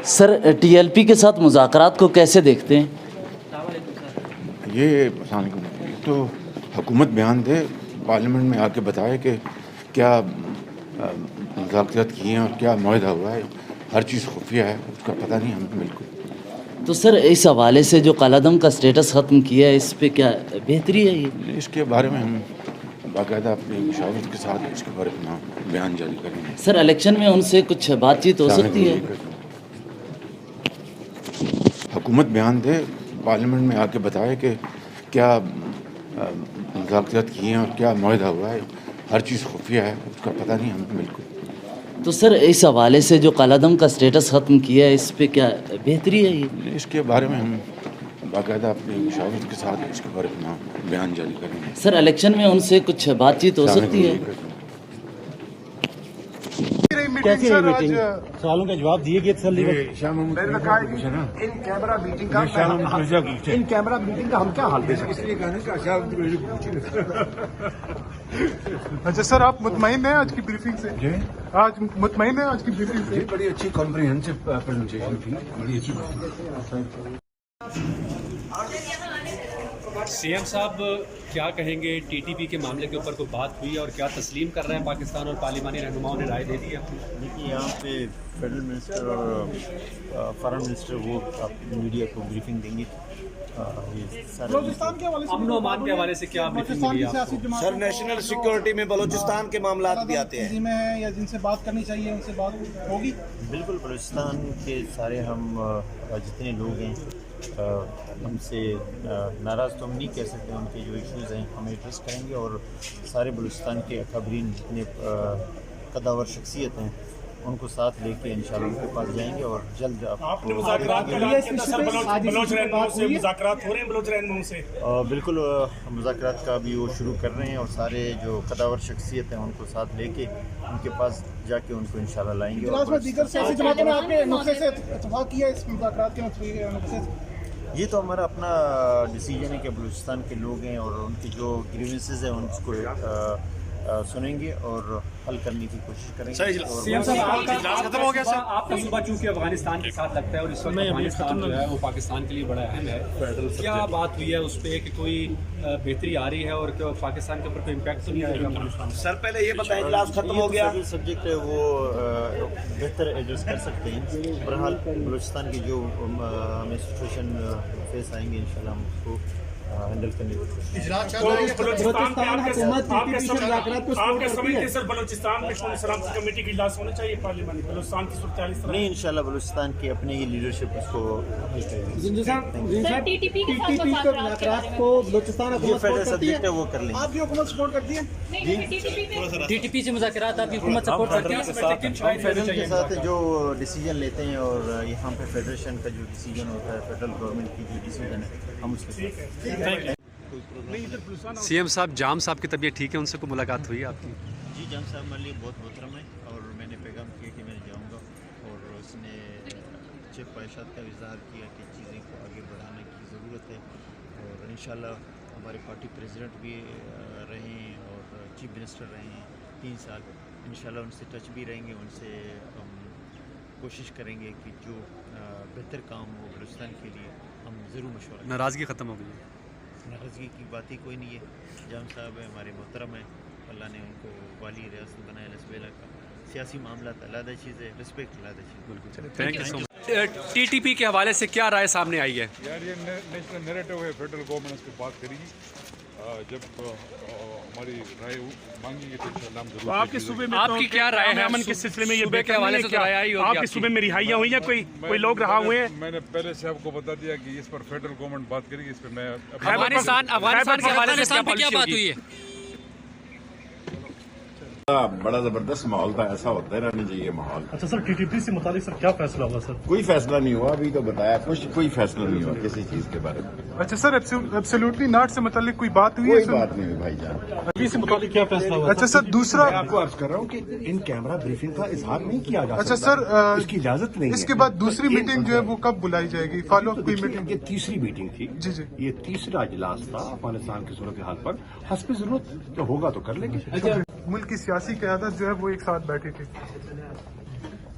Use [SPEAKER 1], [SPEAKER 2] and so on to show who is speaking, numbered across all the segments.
[SPEAKER 1] سر T L P کے ساتھ مذاکرات کو کیسے دیکھتے ہیں؟
[SPEAKER 2] یہ السلام علیکم، یہ تو حکومت بیان دے، پارلیمنٹ میں آ کے بتائے کہ کیا مذاکرات کی ہیں اور کیا معاہدہ ہوا ہے. ہر چیز خفیہ ہے، اس کا پتہ نہیں ہمیں بالکل.
[SPEAKER 1] تو سر اس حوالے سے جو کالعدم کا اسٹیٹس ختم کیا ہے، اس پہ کیا بہتری ہے؟ یہ
[SPEAKER 2] اس کے بارے میں ہم باقاعدہ اپنی مشاورت کے ساتھ اس کے بارے میں ہم بیان جاری کریں گے.
[SPEAKER 1] سر الیکشن میں ان سے کچھ بات چیت ہو سکتی ہے؟
[SPEAKER 2] حکومت بیان دے، پارلیمنٹ میں آ کے بتائے کہ کیا مذاکرات کی ہیں اور کیا معاہدہ ہوا ہے. ہر چیز خفیہ ہے، اس کا پتہ نہیں ہمیں بالکل.
[SPEAKER 1] تو سر اس حوالے سے جو کالعدم کا اسٹیٹس ختم کیا ہے، اس پہ کیا بہتری ہے؟ یہ
[SPEAKER 2] اس کے بارے میں ہم باقاعدہ اپنی مشاورت کے ساتھ اس کے بارے میں ہم بیان جاری کریں گے.
[SPEAKER 1] سر الیکشن میں ان سے کچھ بات چیت ہو سکتی ہے؟
[SPEAKER 3] کیسی رہی میٹنگ؟ سوالوں کا جواب دیے گئے تسلی
[SPEAKER 4] ان کیمرہ میٹنگ کا ہم کیا حال دے سکتے ہیں؟
[SPEAKER 5] اچھا سر، آپ مطمئن ہیں آج کی بریفنگ سے؟ آج مطمئن ہیں آج کی بریفنگ سے؟
[SPEAKER 4] بڑی اچھی کمپریہنسو پریزنٹیشن تھی، بڑی اچھی
[SPEAKER 6] سی ایم صاحب کیا کہیں گے؟ ٹی ٹی پی کے معاملے کے اوپر کوئی بات ہوئی اور کیا تسلیم کر رہے ہیں پاکستان اور پارلیمانی رہنماؤں نے رائے دے دی ہے؟
[SPEAKER 3] دیکھیے یہاں پہ فیڈرل منسٹر اور فارن منسٹر وہ میڈیا کو بریفنگ دیں گے.
[SPEAKER 6] امن و امان کے حوالے سے کیا بریفنگ ملی آپ کو؟
[SPEAKER 7] سر نیشنل سیکورٹی میں بلوچستان کے معاملات بھی آتے ہیں
[SPEAKER 5] یا جن سے بات کرنی چاہیے ان سے بات ہوگی؟
[SPEAKER 3] بالکل، بلوچستان کے سارے ہم جتنے لوگ ہیں ہم سے ناراض تو ہم نہیں کہہ سکتے. ان کے جو ایشوز ہیں ہم ایڈریس کریں گے اور سارے بلوچستان کے اکابرین جتنے قداور شخصیت ہیں ان کو ساتھ لے کے انشاءاللہ ان کے پاس جائیں گے اور جلد
[SPEAKER 8] آپ نے مذاکرات کا اعلان کیا سر، بلوچ رہنماؤں سے مذاکرات ہو رہے ہیں بلوچ رہنماؤں سے؟
[SPEAKER 3] بالکل، مذاکرات کا بھی وہ شروع کر رہے ہیں اور سارے جو قداور شخصیت ہیں ان کو ساتھ لے کے ان کے پاس جا کے ان کو انشاءاللہ لائیں گے.
[SPEAKER 5] اجلاس میں دیگر سیاسی جماعتوں نے آپ کے نقطے سے اتفاق کیا اس مذاکرات کے نقطے سے؟
[SPEAKER 3] یہ تو ہمارا اپنا ڈیسیجن ہے کہ بلوچستان کے لوگ ہیں اور ان کی جو گریونسز ہیں ان کو سنیں گے اور حل کرنے کی کوشش کریں گے.
[SPEAKER 6] ختم ہو گیا سر. آپ کا صوبہ چونکہ افغانستان کے ساتھ لگتا ہے اور اس وقت افغانستان جو ہے وہ پاکستان کے لیے بڑا اہم ہے، کیا بات ہوئی ہے اس پہ کہ کوئی بہتری آ رہی ہے اور کیا پاکستان کے اوپر کوئی امپیکٹ تو نہیں آئے گا افغانستان؟
[SPEAKER 7] سر پہلے یہ بتائیں اجلاس ختم ہو گیا؟
[SPEAKER 3] سبجیکٹ ہے وہ بہتر ایڈریس کر سکتے ہیں. بہرحال بلوچستان کی جو ہمیں سچویشن فیس آئیں گے انشاءاللہ ہم اس کو ہینڈل کرنے کی
[SPEAKER 8] بلوچستان میں سلامتی کمیٹی کا اجلاس ہونا چاہیے پارلیمنٹ بلوچستان کی صورتحال اس طرح
[SPEAKER 3] نہیں. انشاءاللہ بلوچستان کی اپنے ہی لیڈرشپ اس کو حل کرے گی.
[SPEAKER 5] ٹی ٹی پی کے مذاکرات کو بلوچستان
[SPEAKER 3] فیڈرل سبجیکٹ ہے وہ کر لیں گے.
[SPEAKER 5] آپ کی حکومت سپورٹ کرتی ہے؟
[SPEAKER 6] ٹی ٹی پی سے مذاکرات آپ کی حکومت سپورٹ کرتی ہے؟
[SPEAKER 3] فیڈرل کے ساتھ جو ڈیسیجن لیتے ہیں اور یہاں پہ فیڈریشن کا جو ڈیسیجن ہوتا ہے، فیڈرل گورنمنٹ کی جو ڈیسیجن ہے ہم اس کے ساتھ.
[SPEAKER 6] سی ایم صاحب جام صاحب کی طبیعت ٹھیک ہے، ان سے کوئی ملاقات ہوئی ہے آپ کی؟
[SPEAKER 3] جی، جام صاحب ہمارے لیے بہت محترم ہے اور میں نے پیغام کیا کہ میں جاؤں گا اور اس نے اچھے خواہشات کا اظہار کیا کہ چیزیں کو آگے بڑھانے کی ضرورت ہے اور انشاءاللہ ہمارے پارٹی پریزیڈنٹ بھی رہے ہیں اور چیف منسٹر رہے ہیں 3 سال. انشاءاللہ ان سے ٹچ بھی رہیں گے، ان سے ہم کوشش کریں گے کہ جو بہتر کام ہو بلوچستان کے لیے ہم ضرور مشورہ.
[SPEAKER 6] ناراضگی ختم ہو گئی ہے؟
[SPEAKER 3] ناراضگی کی بات ہی کوئی نہیں ہے. جام صاحب ہمارے محترم ہیں، اللہ نے ان کو والی ریاست بنایا لسبیلا کا. سیاسی معاملات علیحدہ چیز ہے، رسپیکٹ علیحدہ چیز.
[SPEAKER 6] بالکل، thank you so much. T T P کے حوالے سے کیا رائے سامنے آئی ہے؟
[SPEAKER 9] یار یہ نیشنل نیریٹو ہے، فیڈرل گورنمنٹ اس پہ بات کرے گی. جب ہماری رائے مانگیں گے تو انشاءاللہ ہم ضرور.
[SPEAKER 8] آپ کے صوبے میں
[SPEAKER 6] آپ کی کیا رائے ہے
[SPEAKER 8] امن کے سلسلے میں؟ یہ
[SPEAKER 6] صوبے کے حوالے سے رائے آئی ہوگی
[SPEAKER 8] آپ کے صوبے میں رہائیاں ہوئی ہیں؟ کوئی لوگ رہا ہوئے ہیں؟
[SPEAKER 9] میں نے پہلے سے آپ کو بتا دیا کہ اس پر فیڈرل گورنمنٹ بات کرے گی. اس پہ میں
[SPEAKER 6] افغانستان کے حوالے سے کیا بات ہوئی ہے؟
[SPEAKER 10] بڑا زبردست ماحول تھا، ایسا ہوتا ہے رہنا چاہیے ماحول.
[SPEAKER 8] اچھا سر، ٹی ٹی پی سے متعلق سر کیا فیصلہ ہوا سر؟
[SPEAKER 10] کوئی فیصلہ نہیں ہوا، ابھی تو بتایا کوئی فیصلہ نہیں ہوا کسی چیز کے بارے میں.
[SPEAKER 5] اچھا سر، ایبسولوٹلی ناٹ سے متعلق کوئی بات ہوئی ہے؟
[SPEAKER 10] کوئی بات نہیں ہوئی بھائی جان.
[SPEAKER 8] ٹی سے متعلق کیا فیصلہ ہوا؟
[SPEAKER 5] اچھا سر، دوسرا
[SPEAKER 4] آپ کو عرض کر رہا ہوں کہ ان کیمرہ بریفنگ کا اظہار نہیں کیا جا
[SPEAKER 5] اچھا
[SPEAKER 4] سکتا.
[SPEAKER 5] سر،
[SPEAKER 4] اس کی اجازت نہیں ہے.
[SPEAKER 5] اس کے بعد دوسری میٹنگ جو ہے وہ کب بلائی جائے گی؟ فالو اپ کوئی میٹنگ؟
[SPEAKER 4] یہ تیسری میٹنگ تھی.
[SPEAKER 5] جی جی،
[SPEAKER 4] یہ تیسرا اجلاس تھا افغانستان کی صورتحال پر. حسب ضرورت جو ہوگا تو کر لیں گے.
[SPEAKER 5] ملک کی سیاسی قیادت جو ہے وہ ایک ساتھ بیٹھی تھی.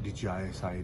[SPEAKER 4] DGISI